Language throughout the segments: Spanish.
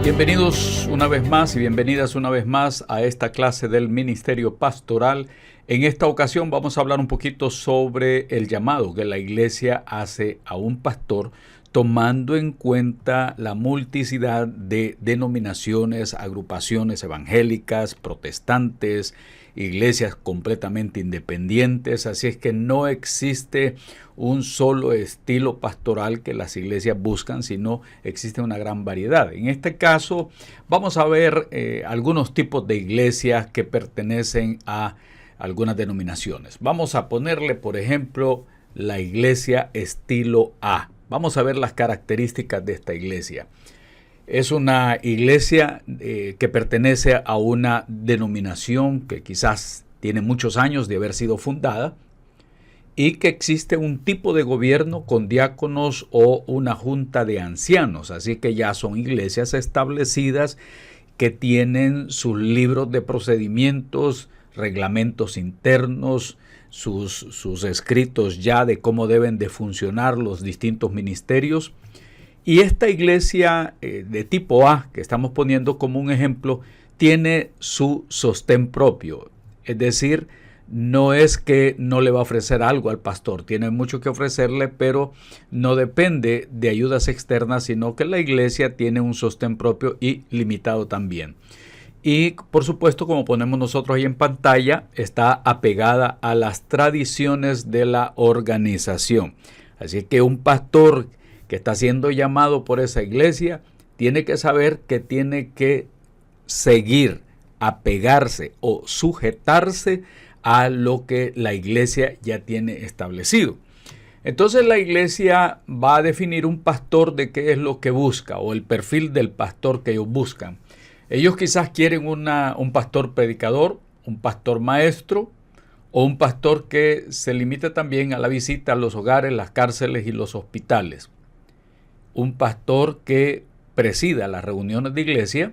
Bienvenidos una vez más y bienvenidas una vez más a esta clase del Ministerio Pastoral. En esta ocasión vamos a hablar un poquito sobre el llamado que la iglesia hace a un pastor, tomando en cuenta la multiplicidad de denominaciones, agrupaciones evangélicas, protestantes, iglesias completamente independientes. Así es que no existe un solo estilo pastoral que las iglesias buscan, sino existe una gran variedad. En este caso vamos a ver algunos tipos de iglesias que pertenecen a algunas denominaciones. Vamos a ponerle, por ejemplo, la iglesia estilo A. Vamos a ver las características de esta iglesia. Es una iglesia que pertenece a una denominación que quizás tiene muchos años de haber sido fundada y que existe un tipo de gobierno con diáconos o una junta de ancianos. Así que ya son iglesias establecidas que tienen sus libros de procedimientos, reglamentos internos, sus escritos ya de cómo deben de funcionar los distintos ministerios. Y esta iglesia de tipo A, que estamos poniendo como un ejemplo, tiene su sostén propio. Es decir, no es que no le va a ofrecer algo al pastor, tiene mucho que ofrecerle, pero no depende de ayudas externas, sino que la iglesia tiene un sostén propio y limitado también. Y por supuesto, como ponemos nosotros ahí en pantalla, está apegada a las tradiciones de la organización. Así que un pastor que está siendo llamado por esa iglesia tiene que saber que tiene que seguir, apegarse o sujetarse a lo que la iglesia ya tiene establecido. Entonces la iglesia va a definir un pastor de qué es lo que busca o el perfil del pastor que ellos buscan. Ellos quizás quieren un pastor predicador, un pastor maestro o un pastor que se limite también a la visita a los hogares, las cárceles y los hospitales. Un pastor que presida las reuniones de iglesia,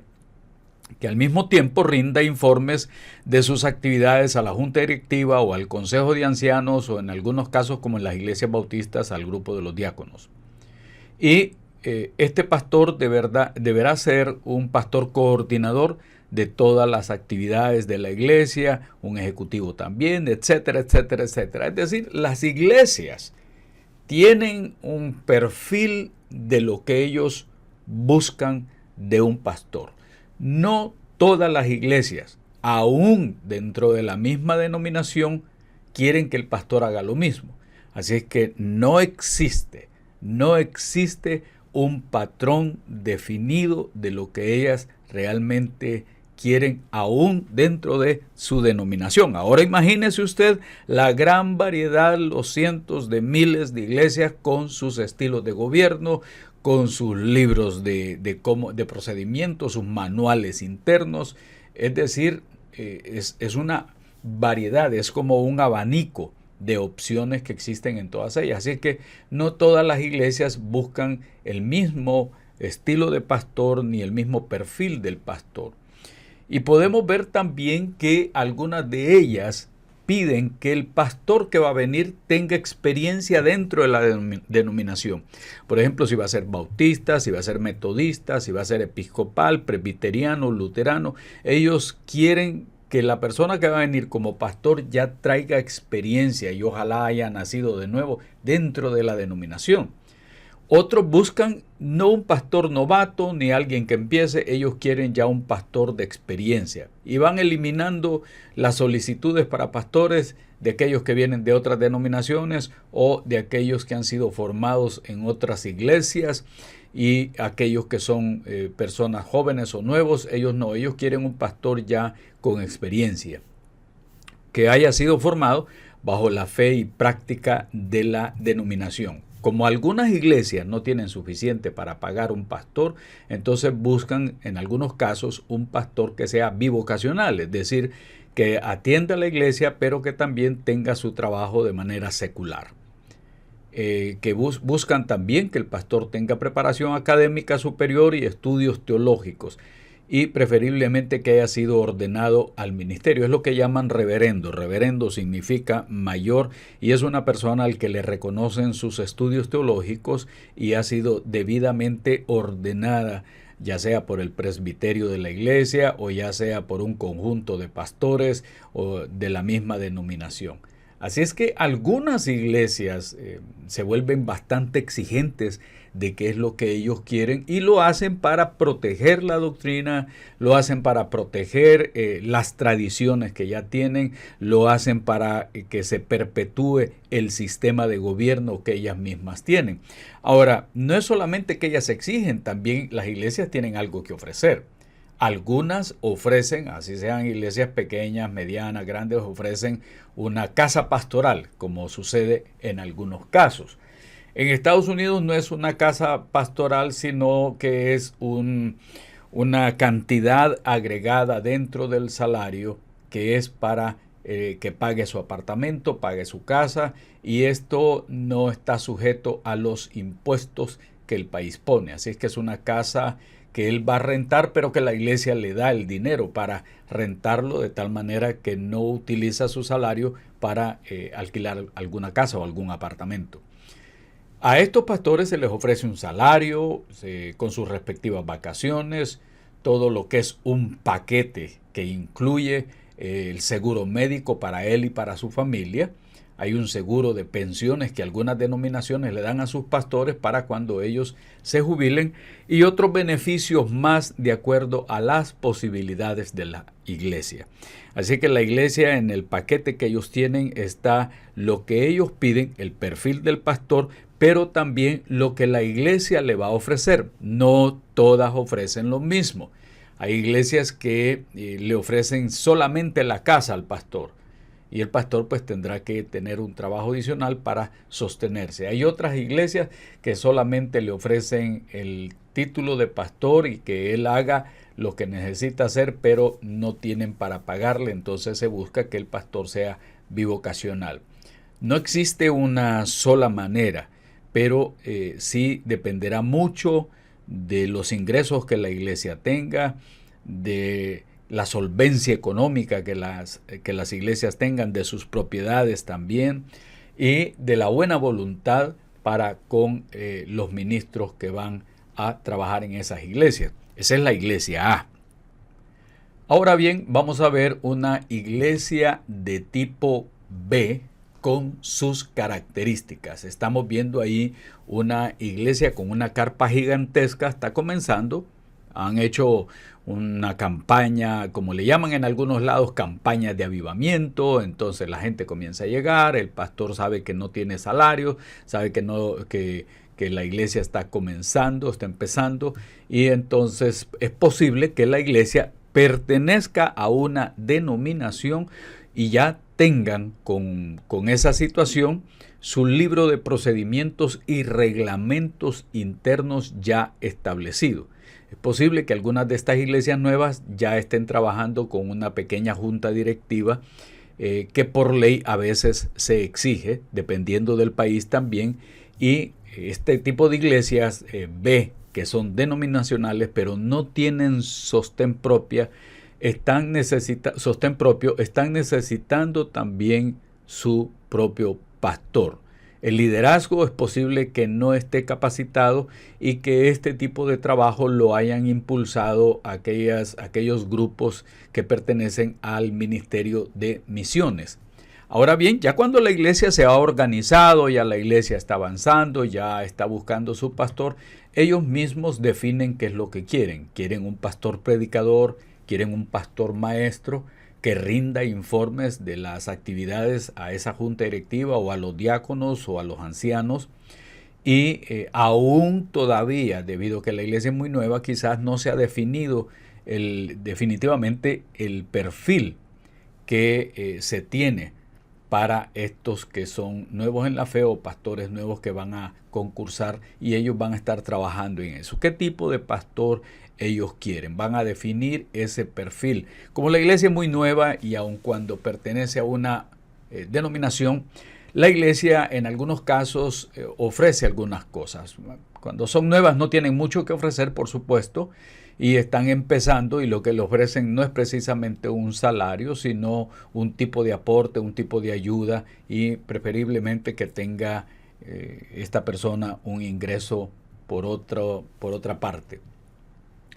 que al mismo tiempo rinda informes de sus actividades a la junta directiva o al consejo de ancianos o en algunos casos como en las iglesias bautistas al grupo de los diáconos. Y este pastor deberá ser un pastor coordinador de todas las actividades de la iglesia, un ejecutivo también, etcétera, etcétera, etcétera. Es decir, las iglesias tienen un perfil de lo que ellos buscan de un pastor. No todas las iglesias, aún dentro de la misma denominación, quieren que el pastor haga lo mismo. Así es que no existe un patrón definido de lo que ellas realmente quieren aún dentro de su denominación. Ahora imagínese usted la gran variedad, los cientos de miles de iglesias con sus estilos de gobierno, con sus libros de procedimientos, sus manuales internos. Es decir, es una variedad, es como un abanico de opciones que existen en todas ellas. Así que no todas las iglesias buscan el mismo estilo de pastor ni el mismo perfil del pastor. Y podemos ver también que algunas de ellas piden que el pastor que va a venir tenga experiencia dentro de la denominación. Por ejemplo, si va a ser bautista, si va a ser metodista, si va a ser episcopal, presbiteriano, luterano. Ellos quieren que la persona que va a venir como pastor ya traiga experiencia y ojalá haya nacido de nuevo dentro de la denominación. Otros buscan no un pastor novato ni alguien que empiece, ellos quieren ya un pastor de experiencia y van eliminando las solicitudes para pastores de aquellos que vienen de otras denominaciones o de aquellos que han sido formados en otras iglesias y aquellos que son personas jóvenes o nuevos. Ellos no, ellos quieren un pastor ya con experiencia que haya sido formado bajo la fe y práctica de la denominación. Como algunas iglesias no tienen suficiente para pagar un pastor, entonces buscan en algunos casos un pastor que sea bivocacional, es decir, que atienda a la iglesia, pero que también tenga su trabajo de manera secular. Que buscan también que el pastor tenga preparación académica superior y estudios teológicos, y preferiblemente que haya sido ordenado al ministerio. Es lo que llaman reverendo. Reverendo significa mayor y es una persona al que le reconocen sus estudios teológicos y ha sido debidamente ordenada ya sea por el presbiterio de la iglesia o ya sea por un conjunto de pastores o de la misma denominación. Así es que algunas iglesias se vuelven bastante exigentes de qué es lo que ellos quieren y lo hacen para proteger la doctrina, lo hacen para proteger las tradiciones que ya tienen, lo hacen para que se perpetúe el sistema de gobierno que ellas mismas tienen. Ahora, no es solamente que ellas exigen, también las iglesias tienen algo que ofrecer. Algunas ofrecen, así sean iglesias pequeñas, medianas, grandes, ofrecen una casa pastoral, como sucede en algunos casos. En Estados Unidos no es una casa pastoral, sino que es una cantidad agregada dentro del salario que es para que pague su apartamento, pague su casa, y esto no está sujeto a los impuestos que el país pone. Así es que es una casa que él va a rentar, pero que la iglesia le da el dinero para rentarlo, de tal manera que no utiliza su salario para alquilar alguna casa o algún apartamento. A estos pastores se les ofrece un salario con sus respectivas vacaciones, todo lo que es un paquete que incluye el seguro médico para él y para su familia. Hay un seguro de pensiones que algunas denominaciones le dan a sus pastores para cuando ellos se jubilen, y otros beneficios más de acuerdo a las posibilidades de la iglesia. Así que la iglesia, en el paquete que ellos tienen, está lo que ellos piden, el perfil del pastor, pero también lo que la iglesia le va a ofrecer. No todas ofrecen lo mismo. Hay iglesias que le ofrecen solamente la casa al pastor, y el pastor pues tendrá que tener un trabajo adicional para sostenerse. Hay otras iglesias que solamente le ofrecen el título de pastor y que él haga lo que necesita hacer, pero no tienen para pagarle, entonces se busca que el pastor sea bivocacional. No existe una sola manera, pero sí dependerá mucho de los ingresos que la iglesia tenga, de la solvencia económica que las iglesias tengan, de sus propiedades también, y de la buena voluntad para con los ministros que van a trabajar en esas iglesias. Esa es la iglesia A. Ahora bien, vamos a ver una iglesia de tipo B con sus características. Estamos viendo ahí una iglesia con una carpa gigantesca, está comenzando. Han hecho una campaña, como le llaman en algunos lados, campaña de avivamiento. Entonces la gente comienza a llegar, el pastor sabe que no tiene salario, sabe que la iglesia está comenzando, está empezando, y entonces es posible que la iglesia pertenezca a una denominación y ya tengan con esa situación su libro de procedimientos y reglamentos internos ya establecido. Es posible que algunas de estas iglesias nuevas ya estén trabajando con una pequeña junta directiva que por ley a veces se exige, dependiendo del país también, y este tipo de iglesias que son denominacionales pero no tienen sostén propio, están necesitando también su propio pastor. El liderazgo es posible que no esté capacitado y que este tipo de trabajo lo hayan impulsado aquellos grupos que pertenecen al Ministerio de Misiones. Ahora bien, ya cuando la iglesia se ha organizado, ya la iglesia está avanzando, ya está buscando su pastor, ellos mismos definen qué es lo que quieren. Quieren un pastor predicador, quieren un pastor maestro que rinda informes de las actividades a esa junta directiva o a los diáconos o a los ancianos. Y aún todavía, debido a que la iglesia es muy nueva, quizás no se ha definido definitivamente el perfil que se tiene para estos que son nuevos en la fe o pastores nuevos que van a concursar, y ellos van a estar trabajando en eso. ¿Qué tipo de pastor ellos quieren? Van a definir ese perfil. Como la iglesia es muy nueva y aun cuando pertenece a una denominación, la iglesia en algunos casos ofrece algunas cosas. Cuando son nuevas no tienen mucho que ofrecer, por supuesto, y están empezando, y lo que le ofrecen no es precisamente un salario, sino un tipo de aporte, un tipo de ayuda, y preferiblemente que tenga esta persona un ingreso por otra parte.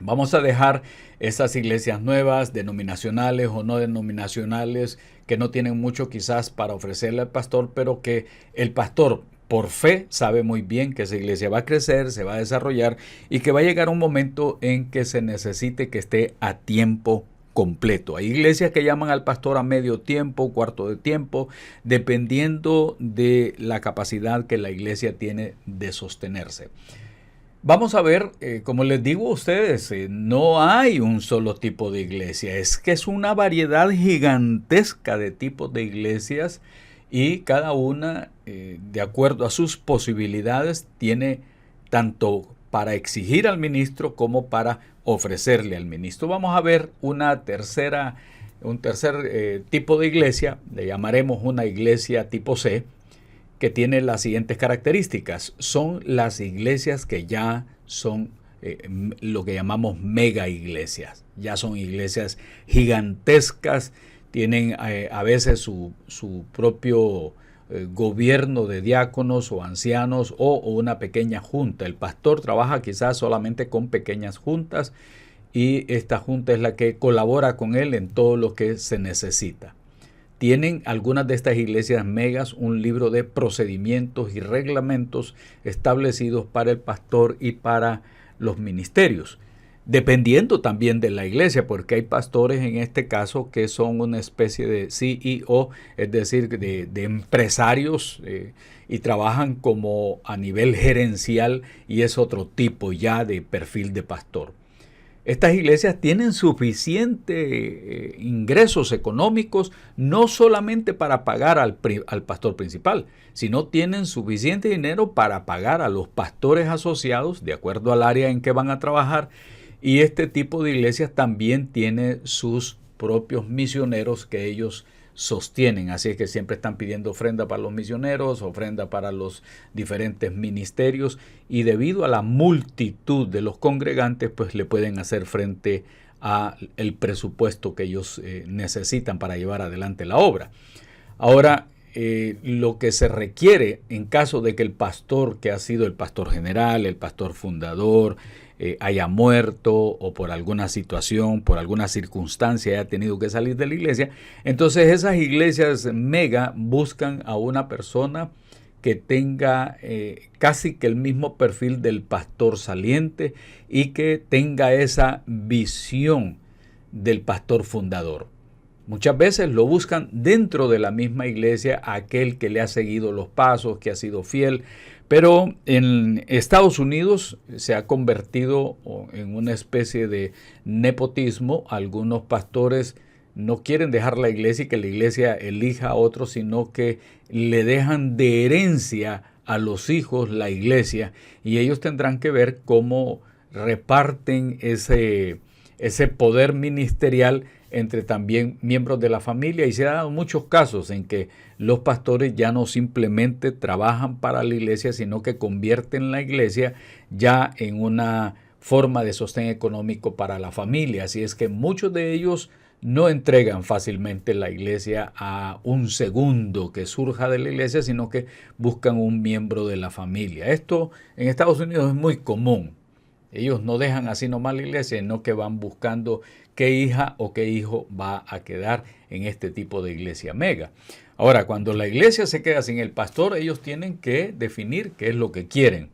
Vamos a dejar esas iglesias nuevas, denominacionales o no denominacionales, que no tienen mucho quizás para ofrecerle al pastor, pero que el pastor por fe sabe muy bien que esa iglesia va a crecer, se va a desarrollar y que va a llegar un momento en que se necesite que esté a tiempo completo. Hay iglesias que llaman al pastor a medio tiempo, cuarto de tiempo, dependiendo de la capacidad que la iglesia tiene de sostenerse. Vamos a ver, como les digo a ustedes, no hay un solo tipo de iglesia, es que es una variedad gigantesca de tipos de iglesias y cada una, de acuerdo a sus posibilidades, tiene tanto para exigir al ministro como para ofrecerle al ministro. Vamos a ver un tercer tipo de iglesia, le llamaremos una iglesia tipo C, que tiene las siguientes características. Son las iglesias que ya son lo que llamamos mega iglesias. Ya son iglesias gigantescas, tienen a veces su propio gobierno de diáconos o ancianos o una pequeña junta. El pastor trabaja quizás solamente con pequeñas juntas y esta junta es la que colabora con él en todo lo que se necesita. Tienen algunas de estas iglesias megas un libro de procedimientos y reglamentos establecidos para el pastor y para los ministerios, dependiendo también de la iglesia, porque hay pastores en este caso que son una especie de CEO, es decir, de empresarios, y trabajan como a nivel gerencial y es otro tipo ya de perfil de pastor. Estas iglesias tienen suficientes ingresos económicos, no solamente para pagar al pastor principal, sino tienen suficiente dinero para pagar a los pastores asociados, de acuerdo al área en que van a trabajar. Y este tipo de iglesias también tiene sus propios misioneros que ellos sostienen. Así es que siempre están pidiendo ofrenda para los misioneros, ofrenda para los diferentes ministerios, y debido a la multitud de los congregantes, pues le pueden hacer frente a el presupuesto que ellos necesitan para llevar adelante la obra. Ahora, lo que se requiere en caso de que el pastor, que ha sido el pastor general, el pastor fundador, haya muerto o por alguna situación, por alguna circunstancia haya tenido que salir de la iglesia, entonces esas iglesias mega buscan a una persona que tenga casi que el mismo perfil del pastor saliente y que tenga esa visión del pastor fundador. Muchas veces lo buscan dentro de la misma iglesia, aquel que le ha seguido los pasos, que ha sido fiel, pero en Estados Unidos se ha convertido en una especie de nepotismo. Algunos pastores no quieren dejar la iglesia y que la iglesia elija a otro, sino que le dejan de herencia a los hijos la iglesia y ellos tendrán que ver cómo reparten ese poder ministerial entre también miembros de la familia, y se han dado muchos casos en que los pastores ya no simplemente trabajan para la iglesia, sino que convierten la iglesia ya en una forma de sostén económico para la familia. Así es que muchos de ellos no entregan fácilmente la iglesia a un segundo que surja de la iglesia, sino que buscan un miembro de la familia. Esto en Estados Unidos es muy común. Ellos no dejan así nomás la iglesia, sino que van buscando qué hija o qué hijo va a quedar en este tipo de iglesia mega. Ahora, cuando la iglesia se queda sin el pastor, ellos tienen que definir qué es lo que quieren.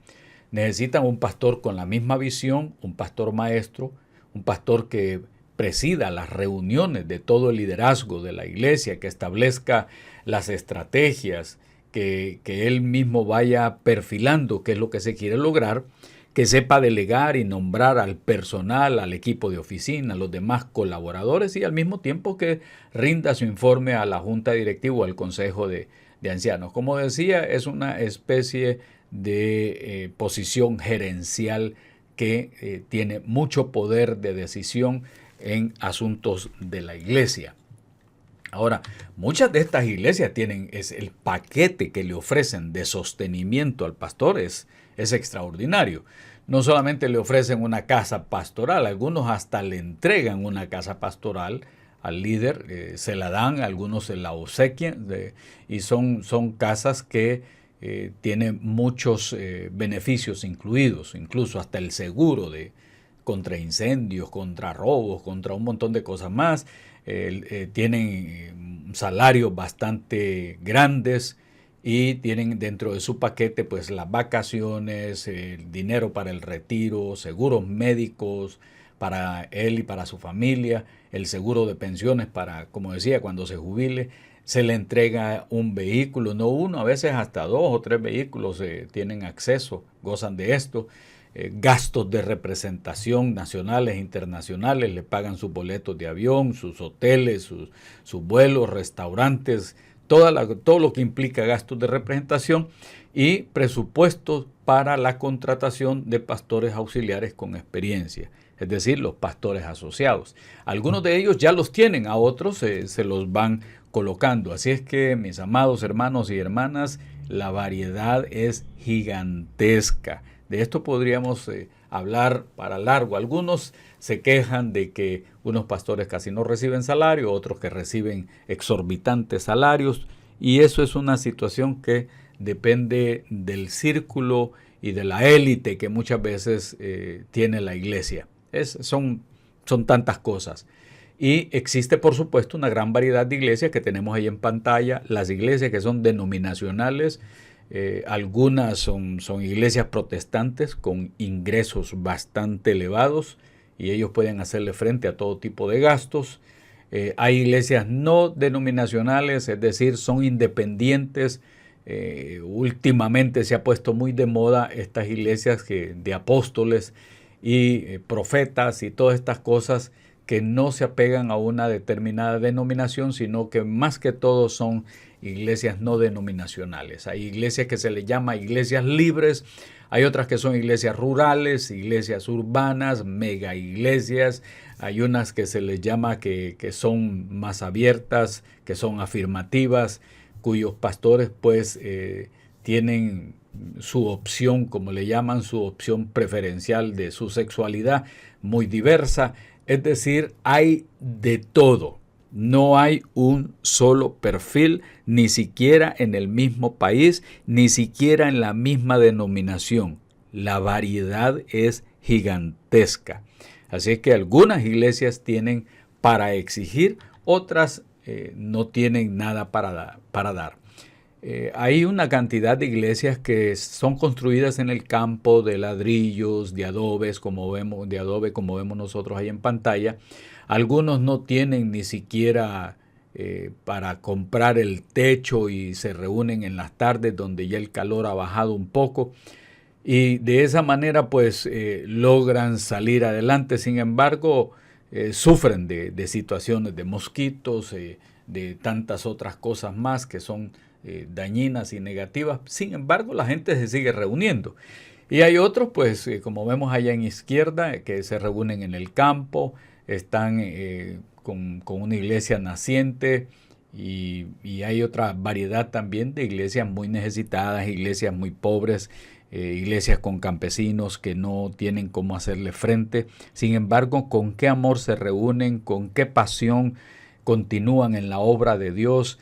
Necesitan un pastor con la misma visión, un pastor maestro, un pastor que presida las reuniones de todo el liderazgo de la iglesia, que establezca las estrategias, que él mismo vaya perfilando qué es lo que se quiere lograr, que sepa delegar y nombrar al personal, al equipo de oficina, a los demás colaboradores, y al mismo tiempo que rinda su informe a la junta directiva o al consejo de ancianos. Como decía, es una especie de posición gerencial que tiene mucho poder de decisión en asuntos de la iglesia. Ahora, muchas de estas iglesias tienen el paquete que le ofrecen de sostenimiento al pastor es extraordinario. No solamente le ofrecen una casa pastoral, algunos hasta le entregan una casa pastoral al líder, se la dan, algunos se la obsequian, y son casas que tienen muchos beneficios incluidos, incluso hasta el seguro contra incendios, contra robos, contra un montón de cosas más. Tienen salarios bastante grandes y tienen dentro de su paquete pues las vacaciones, el dinero para el retiro, seguros médicos para él y para su familia, el seguro de pensiones para, como decía, cuando se jubile. Se le entrega un vehículo, no uno, a veces hasta 2 o 3 vehículos tienen acceso, gozan de esto. Gastos de representación nacionales e internacionales, le pagan sus boletos de avión, sus hoteles, sus vuelos, restaurantes, todo lo que implica gastos de representación y presupuestos para la contratación de pastores auxiliares con experiencia, es decir, los pastores asociados. Algunos de ellos ya los tienen, a otros se los van colocando. Así es que, mis amados hermanos y hermanas, la variedad es gigantesca. De esto podríamos hablar para largo. Algunos se quejan de que unos pastores casi no reciben salario, otros que reciben exorbitantes salarios, y eso es una situación que depende del círculo y de la élite que muchas veces tiene la iglesia. Son tantas cosas. Y existe, por supuesto, una gran variedad de iglesias que tenemos ahí en pantalla. Las iglesias que son denominacionales, algunas son iglesias protestantes con ingresos bastante elevados y ellos pueden hacerle frente a todo tipo de gastos. Hay iglesias no denominacionales, es decir, son independientes. Últimamente se ha puesto muy de moda estas iglesias de apóstoles y profetas y todas estas cosas que no se apegan a una determinada denominación, sino que más que todo son iglesias no denominacionales. Hay iglesias que se les llama iglesias libres, hay otras que son iglesias rurales, iglesias urbanas, mega iglesias, hay unas que se les llama que son más abiertas, que son afirmativas, cuyos pastores pues tienen su opción, como le llaman, su opción preferencial de su sexualidad muy diversa. Es decir, hay de todo. No hay un solo perfil, ni siquiera en el mismo país, ni siquiera en la misma denominación. La variedad es gigantesca. Así es que algunas iglesias tienen para exigir, otras no tienen nada para dar. Hay una cantidad de iglesias que son construidas en el campo de ladrillos, de adobe, como vemos nosotros ahí en pantalla. Algunos no tienen ni siquiera para comprar el techo y se reúnen en las tardes donde ya el calor ha bajado un poco. Y de esa manera pues logran salir adelante. Sin embargo, sufren de situaciones de mosquitos, de tantas otras cosas más que son dañinas y negativas. Sin embargo, la gente se sigue reuniendo. Y hay otros, pues, como vemos allá en izquierda, que se reúnen en el campo, están con una iglesia naciente y hay otra variedad también de iglesias muy necesitadas, iglesias muy pobres, iglesias con campesinos que no tienen cómo hacerle frente. Sin embargo, con qué amor se reúnen, con qué pasión continúan en la obra de Dios,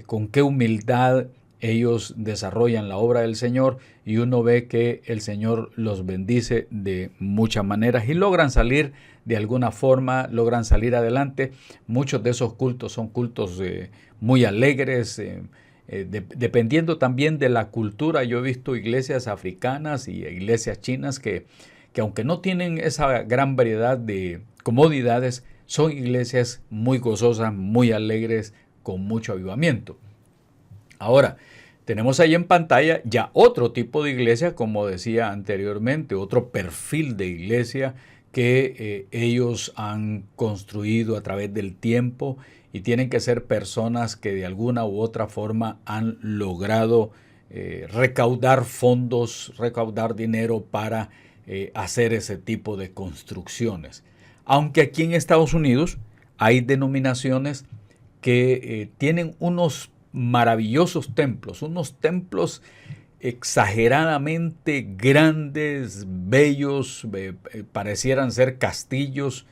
con qué humildad ellos desarrollan la obra del Señor, y uno ve que el Señor los bendice de muchas maneras y logran salir de alguna forma, logran salir adelante. Muchos de esos cultos son cultos muy alegres, dependiendo también de la cultura. Yo he visto iglesias africanas y iglesias chinas que aunque no tienen esa gran variedad de comodidades, son iglesias muy gozosas, muy alegres, con mucho avivamiento. Ahora, tenemos ahí en pantalla ya otro tipo de iglesia, como decía anteriormente, otro perfil de iglesia que ellos han construido a través del tiempo y tienen que ser personas que de alguna u otra forma han logrado recaudar fondos, recaudar dinero para hacer ese tipo de construcciones. Aunque aquí en Estados Unidos hay denominaciones que tienen unos maravillosos templos, unos templos exageradamente grandes, bellos, parecieran ser castillos,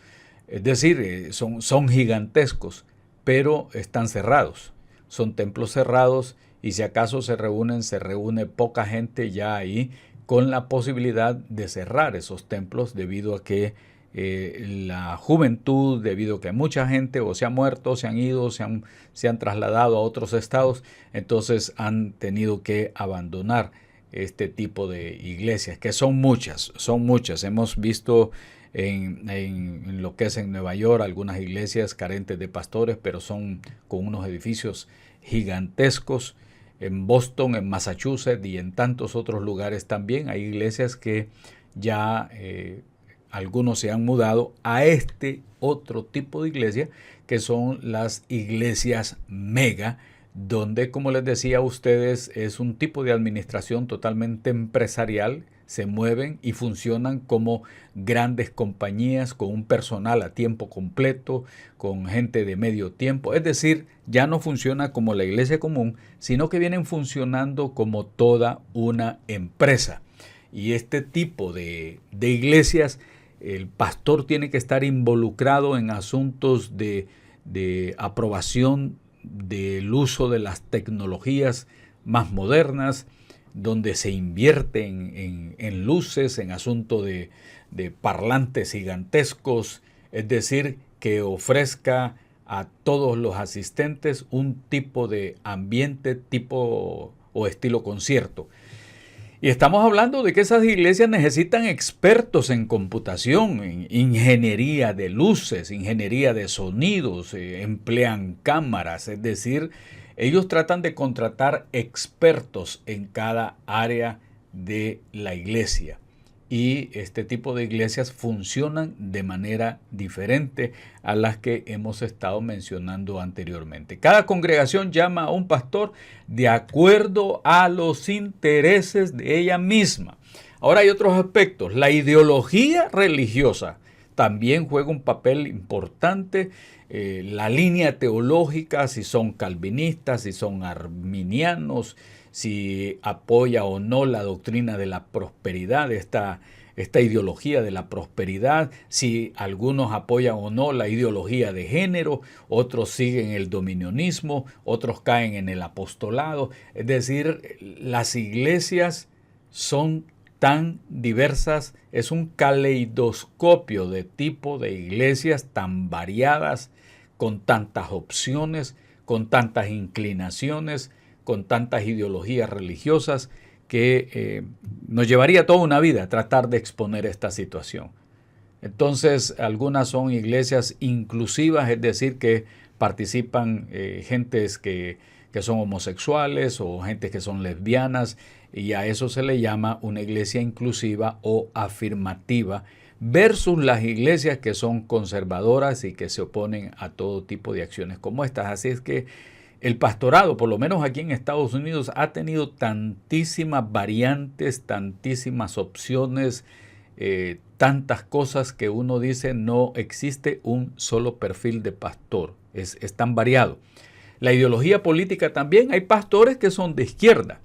es decir, son gigantescos, pero están cerrados. Son templos cerrados y si acaso se reúne poca gente ya ahí con la posibilidad de cerrar esos templos debido a que la juventud, debido a que mucha gente o se ha muerto, se han ido, se han trasladado a otros estados, entonces han tenido que abandonar este tipo de iglesias, que son muchas, son muchas. Hemos visto en lo que es en Nueva York algunas iglesias carentes de pastores, pero son con unos edificios gigantescos. En Boston, en Massachusetts y en tantos otros lugares también hay iglesias que ya algunos se han mudado a este otro tipo de iglesia, que son las iglesias mega, donde, como les decía a ustedes, es un tipo de administración totalmente empresarial. Se mueven y funcionan como grandes compañías con un personal a tiempo completo, con gente de medio tiempo. Es decir, ya no funciona como la iglesia común, sino que vienen funcionando como toda una empresa. Y este tipo de iglesias, el pastor tiene que estar involucrado en asuntos de aprobación del uso de las tecnologías más modernas, donde se invierte en luces, en asuntos de parlantes gigantescos, es decir, que ofrezca a todos los asistentes un tipo de ambiente, tipo o estilo concierto. Y estamos hablando de que esas iglesias necesitan expertos en computación, en ingeniería de luces, ingeniería de sonidos, emplean cámaras, es decir, ellos tratan de contratar expertos en cada área de la iglesia. Y este tipo de iglesias funcionan de manera diferente a las que hemos estado mencionando anteriormente. Cada congregación llama a un pastor de acuerdo a los intereses de ella misma. Ahora hay otros aspectos. La ideología religiosa también juega un papel importante. La línea teológica, si son calvinistas, si son arminianos, si apoya o no la doctrina de la prosperidad, esta ideología de la prosperidad, si algunos apoyan o no la ideología de género, otros siguen el dominionismo, otros caen en el apostolado. Es decir, las iglesias son tan diversas, es un caleidoscopio de tipo de iglesias tan variadas, con tantas opciones, con tantas inclinaciones, con tantas ideologías religiosas, que nos llevaría toda una vida tratar de exponer esta situación. Entonces, algunas son iglesias inclusivas, es decir, que participan gentes que son homosexuales o gente que son lesbianas, y a eso se le llama una iglesia inclusiva o afirmativa, versus las iglesias que son conservadoras y que se oponen a todo tipo de acciones como estas. Así es que el pastorado, por lo menos aquí en Estados Unidos, ha tenido tantísimas variantes, tantísimas opciones, tantas cosas que uno dice no existe un solo perfil de pastor. Es tan variado. La ideología política también, hay pastores que son de izquierda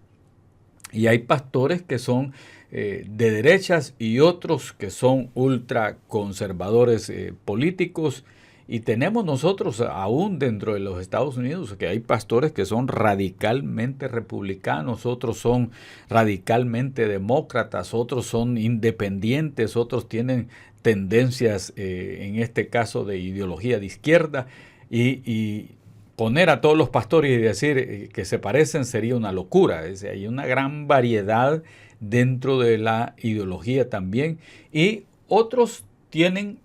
y hay pastores que son de derechas y otros que son ultraconservadores políticos. Y tenemos nosotros aún dentro de los Estados Unidos que hay pastores que son radicalmente republicanos, otros son radicalmente demócratas, otros son independientes, otros tienen tendencias, en este caso de ideología de izquierda, y poner a todos los pastores y decir que se parecen sería una locura. Hay una gran variedad dentro de la ideología también, y otros tienen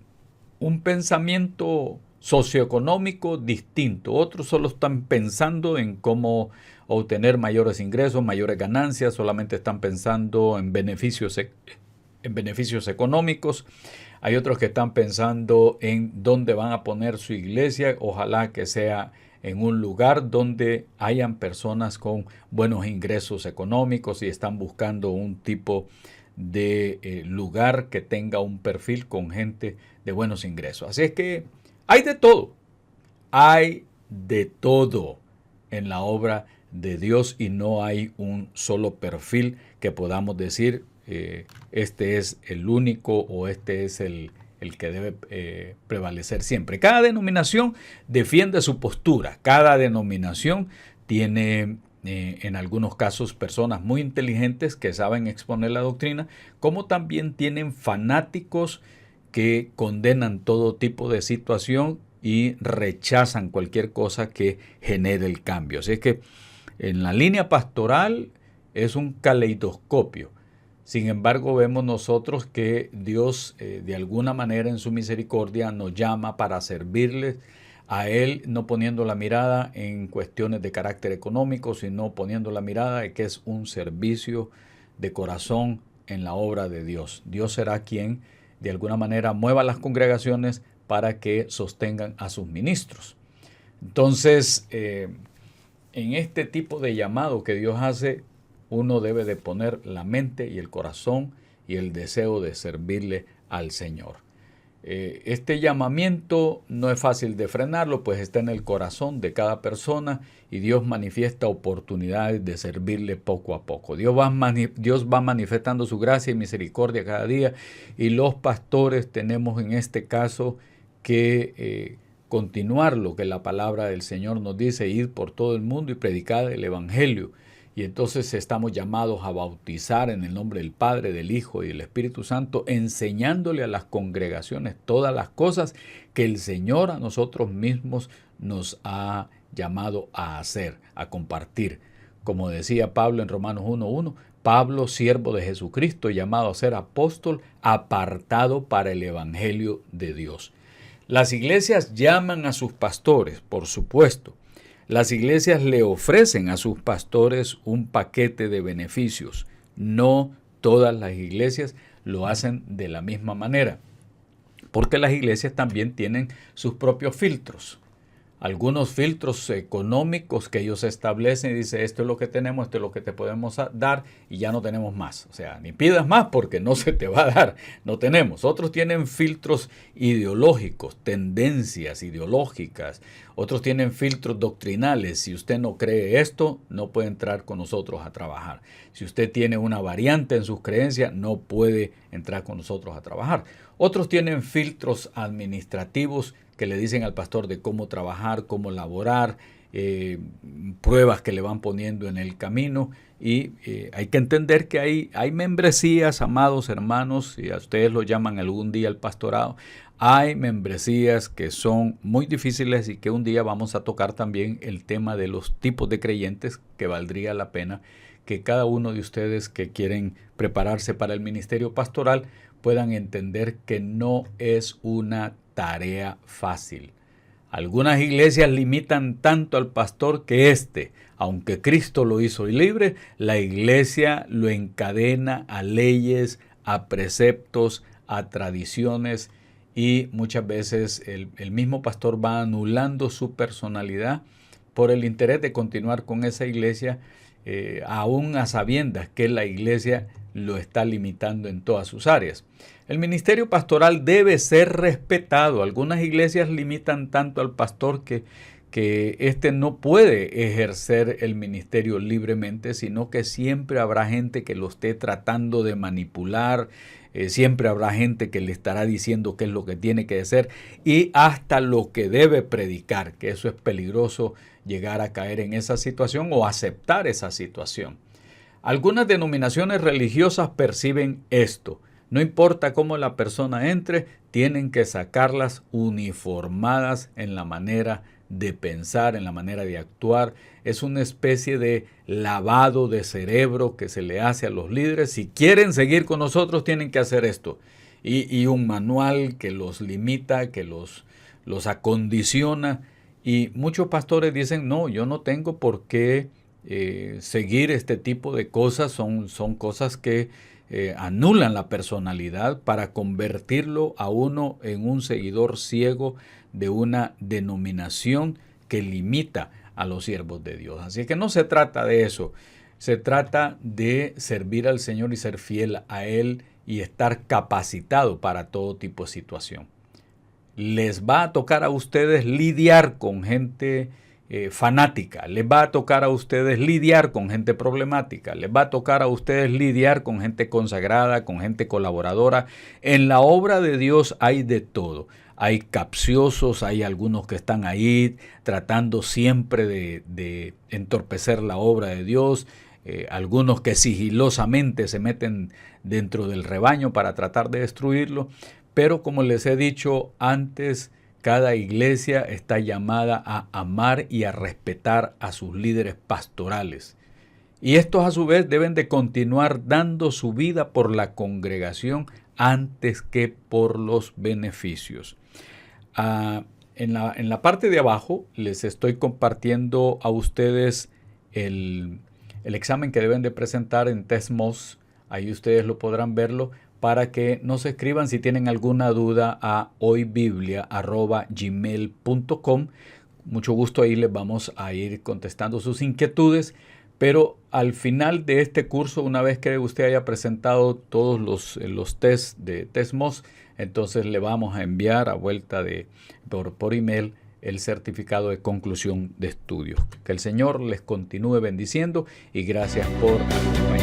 un pensamiento socioeconómico distinto. Otros solo están pensando en cómo obtener mayores ingresos, mayores ganancias, solamente están pensando en beneficios económicos. Hay otros que están pensando en dónde van a poner su iglesia, ojalá que sea en un lugar donde hayan personas con buenos ingresos económicos y están buscando un tipo de lugar que tenga un perfil con gente de buenos ingresos. Así es que hay de todo en la obra de Dios, y no hay un solo perfil que podamos decir este es el único o este es el que debe prevalecer siempre. Cada denominación defiende su postura, cada denominación tiene en algunos casos personas muy inteligentes que saben exponer la doctrina, como también tienen fanáticos que condenan todo tipo de situación y rechazan cualquier cosa que genere el cambio. Así es que en la línea pastoral es un caleidoscopio. Sin embargo, vemos nosotros que Dios de alguna manera en su misericordia nos llama para servirles a Él, no poniendo la mirada en cuestiones de carácter económico, sino poniendo la mirada en que es un servicio de corazón en la obra de Dios. Dios será quien de alguna manera mueva las congregaciones para que sostengan a sus ministros. Entonces, en este tipo de llamado que Dios hace, uno debe de poner la mente y el corazón y el deseo de servirle al Señor. Este llamamiento no es fácil de frenarlo, pues está en el corazón de cada persona y Dios manifiesta oportunidades de servirle poco a poco. Dios va manifestando su gracia y misericordia cada día, y los pastores tenemos en este caso que continuar lo que la palabra del Señor nos dice: ir por todo el mundo y predicar el Evangelio. Y entonces estamos llamados a bautizar en el nombre del Padre, del Hijo y del Espíritu Santo, enseñándole a las congregaciones todas las cosas que el Señor a nosotros mismos nos ha llamado a hacer, a compartir. Como decía Pablo en Romanos 1:1, Pablo, siervo de Jesucristo, llamado a ser apóstol, apartado para el Evangelio de Dios. Las iglesias llaman a sus pastores, por supuesto. Las iglesias le ofrecen a sus pastores un paquete de beneficios. No todas las iglesias lo hacen de la misma manera, porque las iglesias también tienen sus propios filtros. Algunos filtros económicos que ellos establecen y dicen: esto es lo que tenemos, esto es lo que te podemos dar y ya no tenemos más. O sea, ni pidas más porque no se te va a dar, no tenemos. Otros tienen filtros ideológicos, tendencias ideológicas. Otros tienen filtros doctrinales: si usted no cree esto, no puede entrar con nosotros a trabajar. Si usted tiene una variante en sus creencias, no puede entrar con nosotros a trabajar. Otros tienen filtros administrativos que le dicen al pastor de cómo trabajar, cómo laborar, pruebas que le van poniendo en el camino. Y hay que entender que hay membresías, amados hermanos, y a ustedes lo llaman algún día el pastorado. Hay membresías que son muy difíciles y que un día vamos a tocar también el tema de los tipos de creyentes, que valdría la pena que cada uno de ustedes que quieren prepararse para el ministerio pastoral puedan entender que no es una tarea fácil. Algunas iglesias limitan tanto al pastor que aunque Cristo lo hizo libre, la iglesia lo encadena a leyes, a preceptos, a tradiciones, y muchas veces el mismo pastor va anulando su personalidad por el interés de continuar con esa iglesia, aún a sabiendas que la iglesia lo está limitando en todas sus áreas. El ministerio pastoral debe ser respetado. Algunas iglesias limitan tanto al pastor que éste no puede ejercer el ministerio libremente, sino que siempre habrá gente que lo esté tratando de manipular, siempre habrá gente que le estará diciendo qué es lo que tiene que hacer y hasta lo que debe predicar, que eso es peligroso, llegar a caer en esa situación o aceptar esa situación. Algunas denominaciones religiosas perciben esto. No importa cómo la persona entre, tienen que sacarlas uniformadas en la manera de pensar, en la manera de actuar. Es una especie de lavado de cerebro que se le hace a los líderes. Si quieren seguir con nosotros, tienen que hacer esto. Y un manual que los limita, que los acondiciona. Y muchos pastores dicen: no, yo no tengo por qué seguir este tipo de cosas. Son cosas que anulan la personalidad para convertirlo a uno en un seguidor ciego de una denominación que limita a los siervos de Dios. Así que no se trata de eso. Se trata de servir al Señor y ser fiel a Él y estar capacitado para todo tipo de situación. Les va a tocar a ustedes lidiar con gente fanática, les va a tocar a ustedes lidiar con gente problemática, les va a tocar a ustedes lidiar con gente consagrada, con gente colaboradora. En la obra de Dios hay de todo. hay capciosos, hay algunos que están ahí tratando siempre de entorpecer la obra de Dios, algunos que sigilosamente se meten dentro del rebaño para tratar de destruirlo, pero como les he dicho antes, cada iglesia está llamada a amar y a respetar a sus líderes pastorales. Y estos a su vez deben de continuar dando su vida por la congregación antes que por los beneficios. En la parte de abajo les estoy compartiendo a ustedes el examen que deben de presentar en TestMost. Ahí ustedes lo podrán verlo para que nos escriban si tienen alguna duda a hoybiblia@gmail.com. Mucho gusto, ahí les vamos a ir contestando sus inquietudes. Pero al final de este curso, una vez que usted haya presentado todos los tests de TestMost, entonces le vamos a enviar a vuelta por email el certificado de conclusión de estudios. Que el Señor les continúe bendiciendo y gracias por acompañarnos.